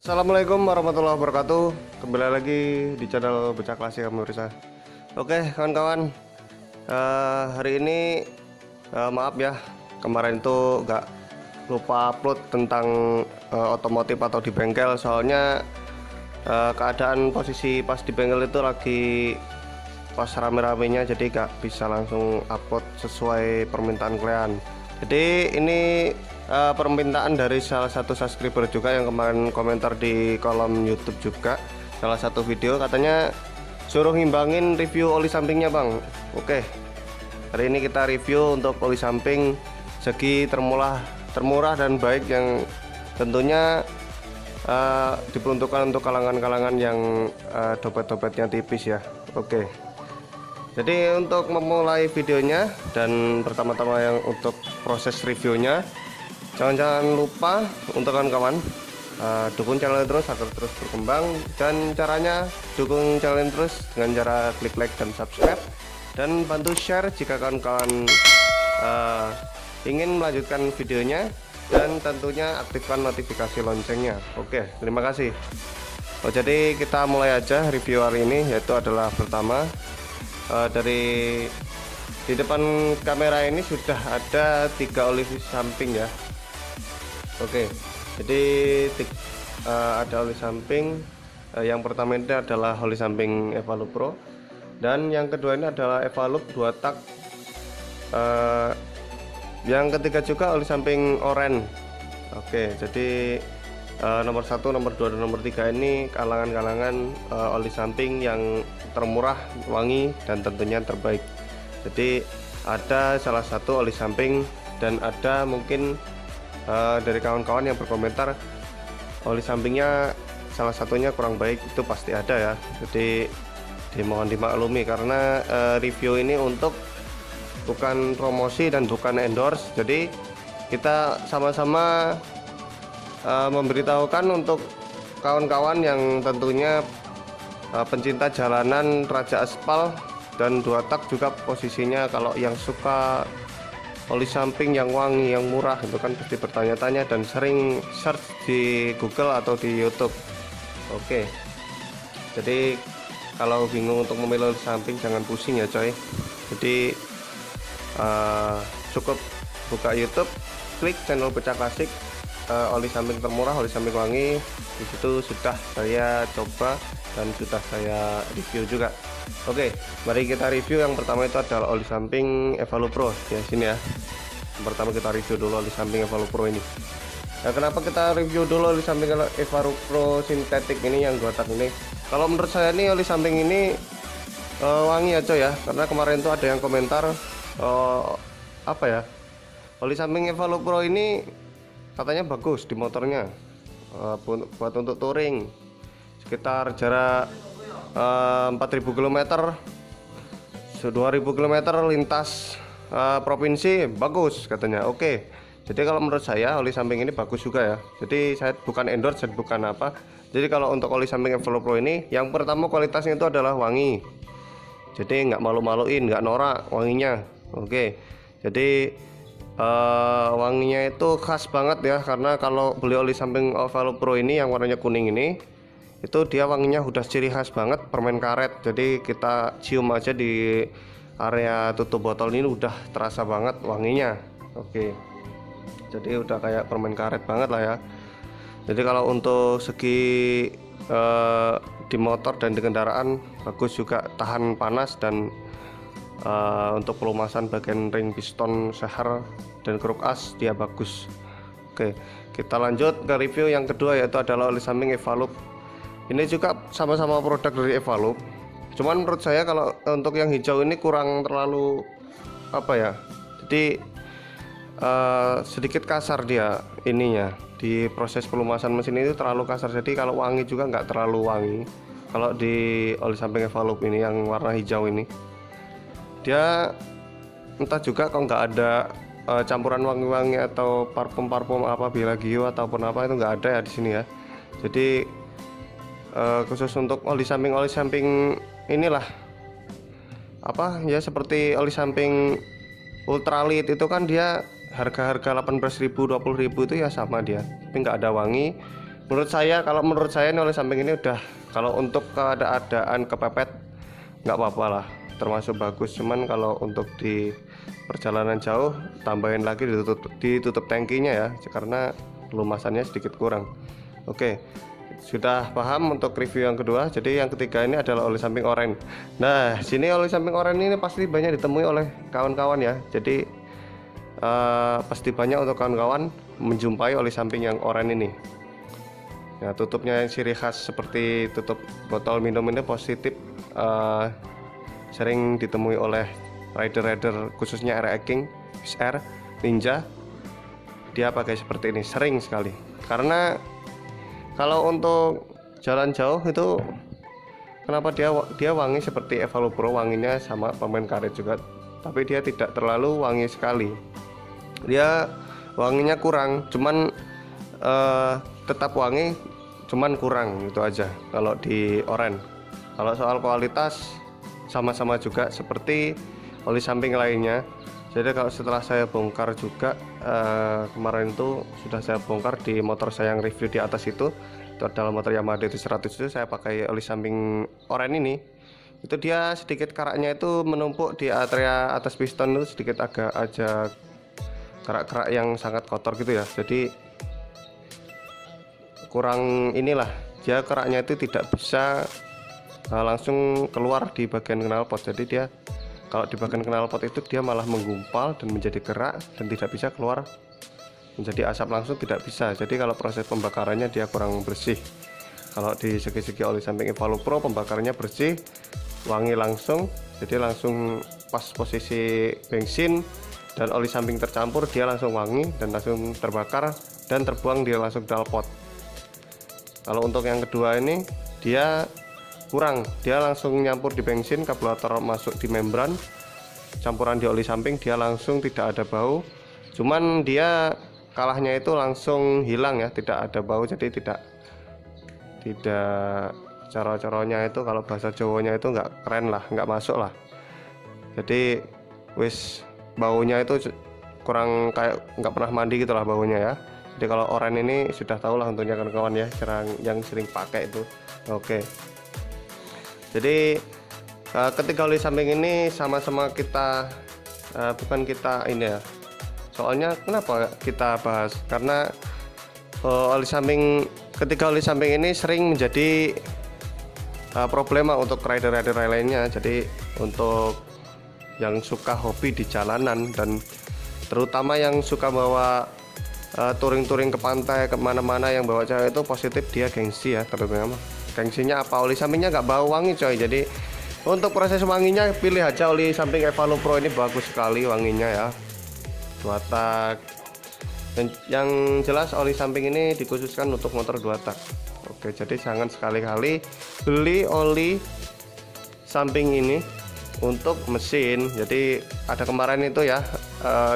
Assalamualaikum warahmatullahi wabarakatuh. Kembali lagi di channel Bocah Klasik pemirsa. Oke kawan-kawan, hari ini maaf ya, kemarin itu nggak lupa upload tentang otomotif atau di bengkel. Soalnya keadaan posisi pas di bengkel itu lagi pas rame-ramenya, jadi nggak bisa langsung upload sesuai permintaan kalian. Jadi ini permintaan dari salah satu subscriber juga yang kemarin komentar di kolom YouTube juga, salah satu video katanya suruh ngimbangin review oli sampingnya bang. Oke, hari ini kita review untuk oli samping segi termurah dan baik, yang tentunya diperuntukkan untuk kalangan-kalangan yang dompet-dompetnya tipis ya. Oke, jadi untuk memulai videonya dan pertama-tama yang untuk proses reviewnya, jangan lupa untuk kawan-kawan dukung channel terus agar terus berkembang. Dan caranya dukung channel terus dengan cara klik like dan subscribe, dan bantu share jika kawan-kawan ingin melanjutkan videonya, dan tentunya aktifkan notifikasi loncengnya. Oke, terima kasih. Jadi kita mulai aja review hari ini, yaitu adalah pertama dari di depan kamera ini sudah ada 3 oli samping ya. Oke, jadi ada oli samping. Yang pertama ini adalah oli samping Evalup Pro, dan yang kedua ini adalah Evalup 2 tak. Yang ketiga juga oli samping Oren. Oke, jadi nomor 1, nomor 2, dan nomor 3 ini kalangan-kalangan oli samping yang termurah, wangi, dan tentunya terbaik. Jadi ada salah satu oli samping, dan ada mungkin dari kawan-kawan yang berkomentar oli sampingnya salah satunya kurang baik, itu pasti ada ya. Jadi dimohon dimaklumi karena review ini untuk bukan promosi dan bukan endorse. Jadi kita sama-sama memberitahukan untuk kawan-kawan yang tentunya pencinta jalanan, raja aspal, dan 2 tak juga posisinya. Kalau yang suka oli samping yang wangi, yang murah, itu kan pasti bertanya-tanya dan sering search di Google atau di YouTube. Oke, jadi kalau bingung untuk memilih oli samping jangan pusing ya coy. Jadi cukup buka YouTube, klik channel Bocah Klasik, oli samping termurah, oli samping wangi. Di situ sudah saya coba dan sudah saya review juga. Oke, mari kita review. Yang pertama itu adalah oli samping Evalup Pro ya, sini ya. Yang pertama kita review dulu oli samping Evalup Pro ini. Nah, kenapa kita review dulu oli samping Evalup Pro sintetik ini yang 2 tak ini? Kalau menurut saya nih oli samping ini wangi aja ya, karena kemarin tuh ada yang komentar apa ya, oli samping Evalup Pro ini katanya bagus di motornya, buat untuk touring sekitar jarak 4.000 km, 2.000 km lintas provinsi, bagus katanya. Oke, jadi kalau menurut saya oli samping ini bagus juga ya. Jadi saya bukan endorse dan bukan apa. Jadi kalau untuk oli samping Evalup Pro ini, yang pertama kualitasnya itu adalah wangi. Jadi nggak malu-maluin, nggak norak wanginya. Oke, jadi wanginya itu khas banget ya, karena kalau beli oli samping Evalup Pro ini yang warnanya kuning ini, itu dia wanginya udah ciri khas banget, permen karet. Jadi kita cium aja di area tutup botol ini udah terasa banget wanginya. Oke, jadi udah kayak permen karet banget lah ya. Jadi kalau untuk segi di motor dan di kendaraan bagus juga, tahan panas, dan untuk pelumasan bagian ring piston, seher, dan kruk as dia bagus. Oke, kita lanjut ke review yang kedua, yaitu adalah oli samping Evalup. Ini juga sama-sama produk dari Evalup, cuman menurut saya kalau untuk yang hijau ini kurang terlalu apa ya, jadi sedikit kasar dia ininya. Di proses pelumasan mesin itu terlalu kasar, jadi kalau wangi juga nggak terlalu wangi. Kalau di oli samping Evalup ini yang warna hijau ini, dia entah juga kok nggak ada campuran wangi-wangi atau parfum-parfum apa Bilagio ataupun apa, itu nggak ada ya di sini ya. Jadi khusus untuk oli samping inilah apa ya, seperti oli samping ultralit itu kan dia harga-harga 18.000 20.000 itu ya sama dia, tapi nggak ada wangi Kalau menurut saya ini oli samping ini udah, kalau untuk keadaan kepepet nggak apa-apa lah, termasuk bagus. Cuman kalau untuk di perjalanan jauh tambahin lagi, ditutup tangkinya ya, karena pelumasannya sedikit kurang. Oke, sudah paham untuk review yang kedua. Jadi yang ketiga ini adalah oli samping oren. Nah, sini oli samping oren ini pasti banyak ditemui oleh kawan-kawan ya. Jadi pasti banyak untuk kawan-kawan menjumpai oli samping yang oren ini. Nah, tutupnya yang ciri khas seperti tutup botol minum ini positif, sering ditemui oleh rider-rider khususnya RX King, XR, Ninja. Dia pakai seperti ini sering sekali. Karena kalau untuk jalan jauh itu, kenapa dia wangi seperti Evalupro, wanginya sama permen karet juga, tapi dia tidak terlalu wangi sekali. Dia wanginya kurang, cuman tetap wangi, cuman kurang, itu aja kalau di oren. Kalau soal kualitas sama-sama juga seperti oli samping lainnya. Jadi kalau setelah saya bongkar juga, kemarin itu sudah saya bongkar di motor saya yang review di atas itu adalah motor Yamaha DT100, itu saya pakai oli samping oren ini. Itu dia sedikit karaknya itu menumpuk di area atas piston, itu sedikit agak aja kerak-kerak yang sangat kotor gitu ya. Jadi kurang inilah, dia keraknya itu tidak bisa langsung keluar di bagian knalpot. Jadi dia kalau di bagian knalpot itu dia malah menggumpal dan menjadi kerak dan tidak bisa keluar menjadi asap langsung, tidak bisa. Jadi kalau proses pembakarannya dia kurang bersih. Kalau di segi-segi oli samping Evalupro pembakarannya bersih, wangi langsung, jadi langsung pas posisi bensin dan oli samping tercampur, dia langsung wangi dan langsung terbakar dan terbuang dia langsung knalpot. Kalau untuk yang kedua ini dia kurang, dia langsung nyampur di bensin, karburator masuk di membran, campuran di oli samping, dia langsung tidak ada bau. Cuman dia kalahnya itu langsung hilang ya, tidak ada bau. Jadi tidak coro-coronya itu, kalau bahasa Jawanya itu nggak keren lah, nggak masuk lah. Jadi wis baunya itu kurang, kayak nggak pernah mandi gitulah baunya ya. Jadi kalau oren ini sudah tahu lah untuknya kawan-kawan ya, yang sering pakai itu. Oke. Jadi ketiga oli samping ini sama-sama kita bukan kita ini ya. Soalnya kenapa kita bahas? Karena ketiga oli samping ini sering menjadi problema untuk rider-rider lainnya. Jadi untuk yang suka hobi di jalanan dan terutama yang suka bawa touring-touring ke pantai, kemana-mana, yang bawa cewek itu positif dia gengsi ya, terutama gengsinya apa, oli sampingnya nggak bau wangi coy. Jadi untuk proses wanginya pilih aja oli samping Evalupro ini, bagus sekali wanginya ya, 2 tak. Dan yang jelas oli samping ini dikhususkan untuk motor 2 tak. Oke, jadi jangan sekali-kali beli oli samping ini untuk mesin. Jadi ada kemarin itu ya,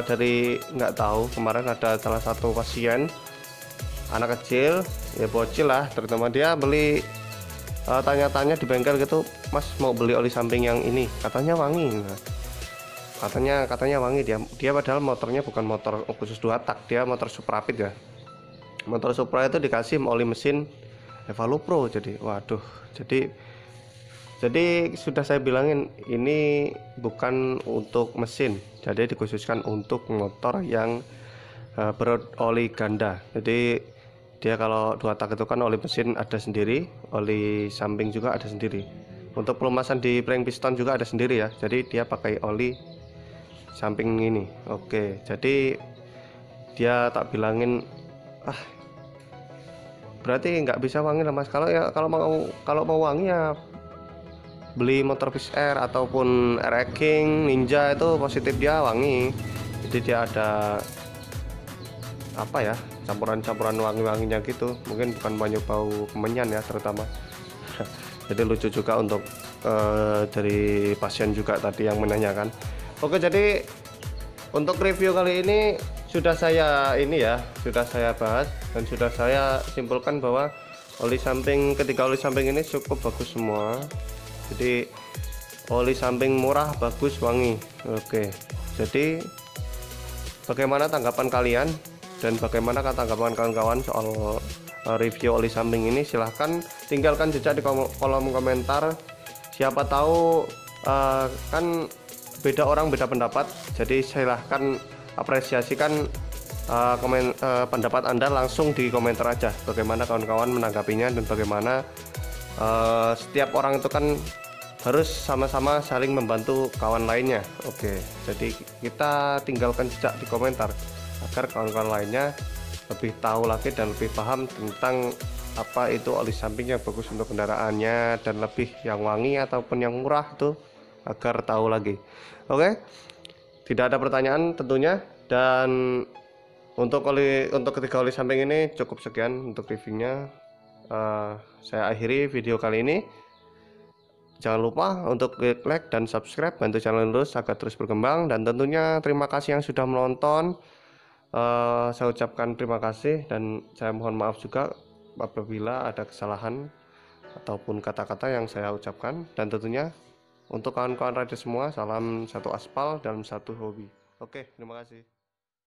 dari nggak tahu, kemarin ada salah satu pasien anak kecil ya, bocil lah terutama, dia beli tanya-tanya di bengkel gitu, Mas mau beli oli samping yang ini, katanya wangi. Nah, katanya wangi, dia padahal motornya bukan motor khusus 2 tak, dia motor Suprapit ya. Motor Supra itu dikasih oli mesin Evalupro. Jadi waduh, jadi sudah saya bilangin ini bukan untuk mesin, jadi dikhususkan untuk motor yang beroli ganda. Jadi dia kalau 2 tak itu kan oli mesin ada sendiri, oli samping juga ada sendiri. Untuk pelumasan di pring piston juga ada sendiri ya. Jadi dia pakai oli samping ini. Oke, jadi dia tak bilangin berarti nggak bisa wangi lah Mas. Kalau mau wangi ya beli motor XR ataupun RX King, Ninja, itu positif dia wangi. Jadi dia ada apa ya, campuran wangi-wanginya gitu, mungkin bukan banyak bau kemenyan ya terutama. Jadi lucu juga untuk dari pasien juga tadi yang menanyakan. Oke, jadi untuk review kali ini sudah saya bahas dan sudah saya simpulkan bahwa ketiga oli samping ini cukup bagus semua. Jadi oli samping murah, bagus, wangi. Oke, jadi bagaimana tanggapan kalian dan bagaimana tanggapan kawan-kawan soal review oli samping ini, silahkan tinggalkan jejak di kolom komentar. Siapa tahu kan beda orang beda pendapat, jadi silahkan apresiasikan pendapat Anda langsung di komentar aja, bagaimana kawan-kawan menanggapinya dan bagaimana setiap orang itu kan harus sama-sama saling membantu kawan lainnya. Oke, jadi kita tinggalkan jejak di komentar agar kawan-kawan lainnya lebih tahu lagi dan lebih paham tentang apa itu oli samping yang bagus untuk kendaraannya, dan lebih yang wangi ataupun yang murah tuh, agar tahu lagi. Oke, tidak ada pertanyaan tentunya, dan untuk ketiga oli samping ini cukup sekian untuk reviewnya. Saya akhiri video kali ini. Jangan lupa untuk klik like dan subscribe, bantu channel terus agar terus berkembang, dan tentunya terima kasih yang sudah menonton. Saya ucapkan terima kasih dan saya mohon maaf juga apabila ada kesalahan ataupun kata-kata yang saya ucapkan, dan tentunya untuk kawan-kawan rider semua, salam satu aspal dalam satu hobi. Oke, terima kasih.